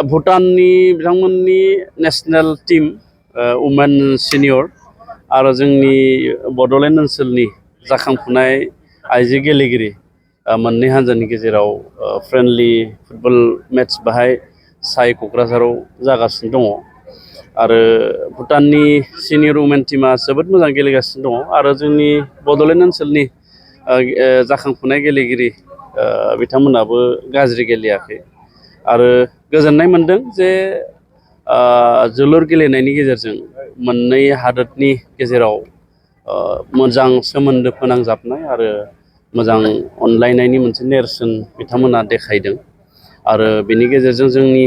भुटाननि बिथांमोननि national team women senior आरो जोंनि बड'लेण्ड ओनसोलनि जाखांफुनाय आइजो गेलेगिरि मोननै हान्जानि गेजेराव फ्रेन्डलि फुटबल मेट्च बाहाय साय क'क्राझाराव जागासिनो दङ आरो भुटाननि सिनियर वुमेन टीमा जोबोद मोजां गेलेगासिनो दङ आरो जोंनि बड'लेण्ड ओनसोलनि जाखांफुनाय गेलेगिरि बिथांमोनाबो गाज्रि गेलेयाखै आरो गोजोननाय मोनदों जे जोलुर गेलेनायनि गेजेरजों मोननै हादोरनि गेजेराव मोजां सोमोन्दो फोनांजाबनाय आरो मोजां अनलायनायनि मोनसे नेरसोन बिथांमोना देखायदों आरो बेनि गेजेरजों जोंनि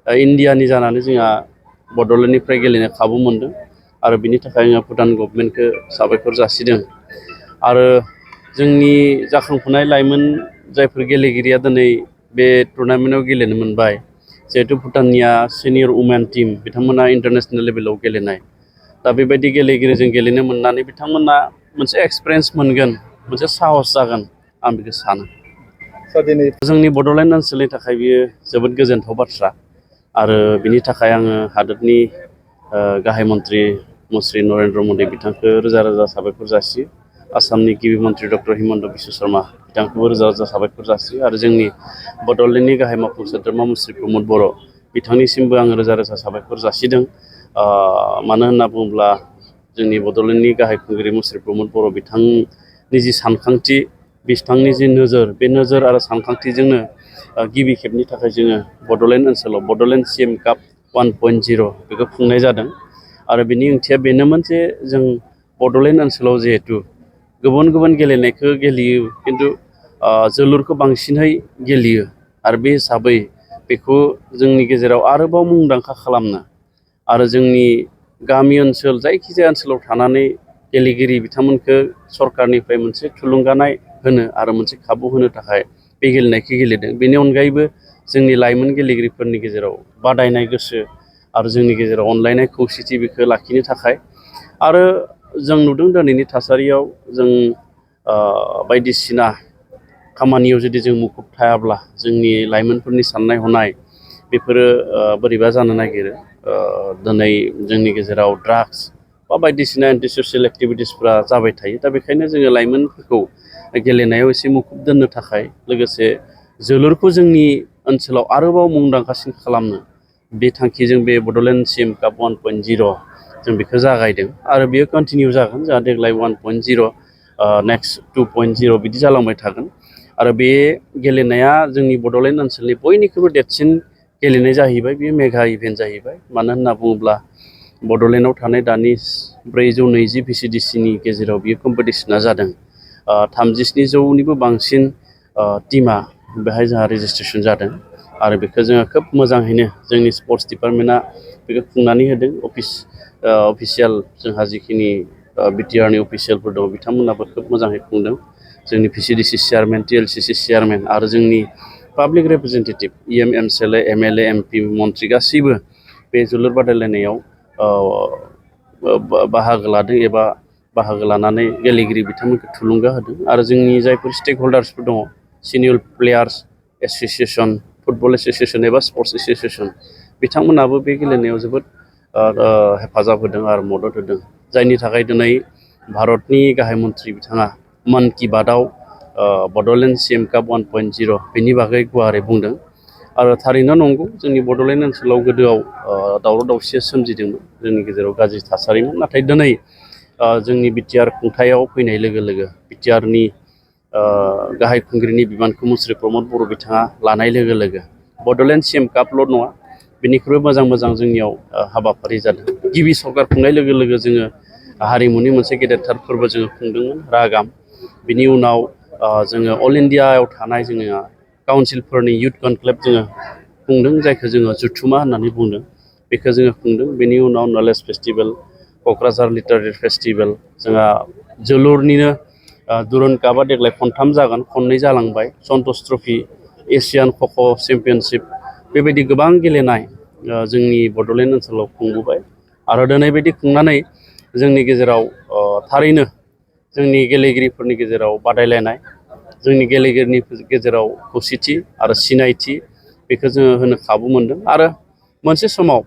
इन्डियानि जानानै जोंहा बड'लेण्डनिफ्राय गेलेनो खाबु मोनदों आरो बिनि थाखाय आङो भुटान गभर्नमेन्टखौ साबायखर जासिदों आरो जोंनि जाखांफुनाय लाइमोन जायफोर गेलेगिरिया दिनै बे टुर्नामेन्टआव गेलेनो मोनबाय जिहेतु भुटाननिया सिनियर वुमेन टीम बिथांमोना इन्टारनेशनेल लेभेलाव गेलेनाय दा बेबायदि गेलेगिरिजों गेलेनो मोननानै बिथांमोना मोनसे एक्सपिरियेन्स मोनगोन मोनसे साहस जागोन आं बेखौ सानो जोंनि बड'लेण्ड ओनसोलनि थाखाय बियो जोबोद गोजोनथाव बाथ्रा आरो बिनि थाखाय आङो हादोरनि गाहाय मन्त्रि मुस्रि नरेन्द्र मदि बिथांखौ रोजा रोजा साबायखर जासियो आसामनि गिबि मन्त्रि डक्टर हिमन्त बिश्व शर्मा बिथांखौबो रोजा रोजा साबायखर जासियो आरो जोंनि बड'लेण्डनि गाहाय मावफुं सोद्रोमा मुस्रि प्रमद बर' बिथांनिसिमबो आङो रोजा रोजा साबायखर जासिदों मानो होनना बुङोब्ला जोंनि बड'लेण्डनि गाहाय खुंगिरि मुस्रि प्रमद बर' बिथांनि जि सानखांथि बिथांनि जि नोजोर बे नोजोर आरो सानखांथिजोंनो गिबि खेबनि थाखाय जोङो बड'लेण्ड ओनसोलाव बड'लेण्ड CM काप 1.0 बेखौ खुंनाय जादों आरो बिनि ओंथिया बेनोमोन जे जों बड'लेण्ड ओनसोलाव जिहेतु गुबुन गुबुन गेलेनायखौ गेलेयो खिन्थु जोलुरखौ बांसिनहै गेलेयो आरो बे हिसाबै बेखौ जोंनि गेजेराव आरोबाव मुंदांखा खालामनो आरो जोंनि गामि ओनसोल जायखिजाया ओनसोलाव थानानै गेलेगिरि बिथांमोनखौ सरकारनिफ्राय मोनसे थुलुंगानाय होनो आरो मोनसे खाबु होनो थाखाय बे गेलेनायखौ गेलेदों बेनि अनगायैबो जोंनि लाइमोन गेलेगिरिफोरनि गेजेराव बादायनाय गोसो आरो जोंनि गेजेराव अनलायनाय खौसेथि बेखौ लाखिनो थाखाय आरो जों नुदों दिनैनि थासारियाव जों बायदिसिना खामानियाव जुदि जों मुखुब थायाब्ला जोंनि लाइमोनफोरनि साननाय हनाय बेफोरो बोरैबा जानो नागिरो दिनै जोंनि गेजेराव ड्राग्स बा बायदिसिना एन्टि ससियेल एक्टिभिटिसफ्रा जाबाय थायो दा बेखायनो जोङो लाइमोनफोरखौ गेलेनायाव एसे मुखुब दोननो थाखाय लोगोसे जोलुरखौ जोंनि ओनसोलाव आरोबाव मुंदांखासिन खालामनो बे थांखिजों बे बड'लेण्ड CM काप 1.0 जों बेखौ जागायदों आरो बेयो कन्टिनिउ जागोन जोंहा देग्लाय 1.0 नेक्स्ट 2.0 बिदि जालांबाय थागोन आरो बे गेलेनाया जोंनि बड'लेण्ड ओनसोलनि बयनिख्रुइबो देरसिन गेलेनाय जाहैबाय बेयो मेगा इभेन्ट जाहैबाय मानो होनना बुङोब्ला बड'लेण्डआव थानाय दानि 420 VCDCनि गेजेराव बियो कम्पिटिसना जादों 37,000निबो बांसिन टीमा बेहाय जोंहा रेजिस्ट्रेसन जादों आरो बेखौ जोङो खोब मोजाङैनो जोंनि स्पर्ट्स डिपार्टमेन्टआ बेखौ खुंनानै होदों अफिसियेल जोंहा जिखिनि BTRनि अफिसियेलफोर दङ बिथांमोनाबो खोब मोजाङै खुंदों जोंनि VCDC चेयारमेन TLCC चेयारमेन आरो जोंनि public representative EM MCLA MLA MP मन्त्रि गासैबो बे जोलुर बादायलायनायाव बाहागो लादों एबा बाहागो लानानै गेलेगिरि बिथांमोनखौ थुलुंगा होदों आरो जोंनि जायफोर स्टेक हल्डार्सफोर दङ senior players association football association एबा स्पर्ट्स एस'सिएसन बिथांमोनाबो बे गेलेनायाव जोबोद हेफाजाब होदों आरो मदद होदों जायनि थाखाय दिनै भारतनि गाहाय मन्त्रि बिथाङा मन की बातआव बड'लेण्ड CM काप 1.0 बेनि बागै गुवारै बुंदों आरो थारैनो नंगौ जोंनि बड'लेण्ड ओनसोलाव गोदोआव दावराव दावसिया सोमजिदोंमोन जोंनि गेजेराव गाज्रि थासारिमोन नाथाय दिनै जोंनि BTR खुंथायाव फैनाय लोगो लोगो BTRनि गाहाय खुंगिरिनि बिबानखौ मुस्रि प्रमद बर' बिथाङा लानाय लोगो लोगो बड'लेण्ड CM कापल' नङा बेनिख्रुइ मोजां मोजां जोंनियाव हाबाफारि जादों गिबि सरकार खुंनाय लोगो लोगो जोङो हारिमुनि मोनसे गेदेरथार फोरबो जोङो खुंदोंमोन रागाम बिनि उनाव जोङो अल इण्डियायाव थानाय जोङो काउन्सिलफोरनि युथ कनक्लेभ जोङो खुंदों जायखौ जोङो जुथुमा होननानै बुंदों बेखौ जोङो खुंदों बेनि उनाव knowledge festival Kokrajhar literary festival जोंहा जोलुरनिनो दुरुन कापआ देग्लाय खनथाम जागोन खननै जालांबाय सन्तोष ट्रफि एसियान ख'ख' चेम्पियनशिप बेबायदि गोबां गेलेनाय जोंनि बड'लेण्ड ओनसोलाव खुंबोबाय आरो दिनै बायदि खुंनानै जोंनि गेजेराव थारैनो जोंनि गेलेगिरिफोरनि गेजेराव बादायलायनाय जोंनि गेलेगिरिनि गेजेराव खौसेथि आरो सिनायथि बेखौ जोङो होनो खाबु मोनदों। आरो मोनसे समाव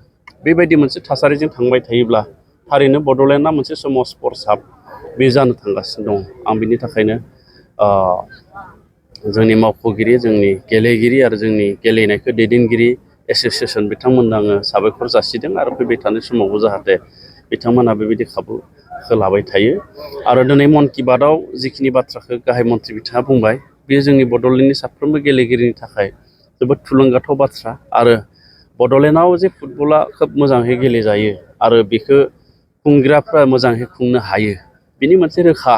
बेबायदि मोनसे थासारिजों थांबाय थायोब्ला थारैनो बड'लेण्डआ मोनसे समाव स्पर्ट्स हाब बे जानो थांगासिनो दं। आं बिनि थाखायनो जोंनि मावख'गिरि, जोंनि गेलेगिरि आरो जोंनि गेलेनायखौ दैदेनगिरि एस'सियेसन बिथांमोननो आङो साबायखर जासिदों आरो फैबाय थानाय समावबो जाहाथे बिथांमोना बेबायदि खाबुखौ लाबाय थायो। आरो दिनै मन कि बातआव जिखिनि बाथ्राखौ गाहाय मन्थ्रि बिथाङा बुंबाय बेयो जोंनि बड'लेण्डनि साफ्रोमबो गेलेगिरिनि थाखाय जोबोद थुलुंगाथाव बाथ्रा। आरो बड'लेण्डआव जे फुटबला खोब मोजाङै गेलेजायो आरो बेखौ खुंग्राफ्रा मोजाङै खुंनो हायो, बिनि मोनसे रोखा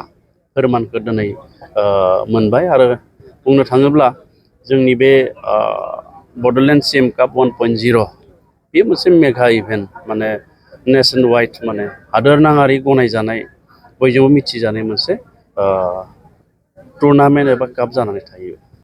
फोरमानखौ दिनै मोनबाय। आरो बुंनो थाङोब्ला जोंनि बे बड'लेण्ड CM काप 1.0 बे मोनसे मेगा इभेन्ट, माने नेसन वाइड, माने हादोर नाङारि गनायजानाय बयजोंबो मिथिजानाय मोनसे टुर्नामेन्ट एबा काप जानानै थायो।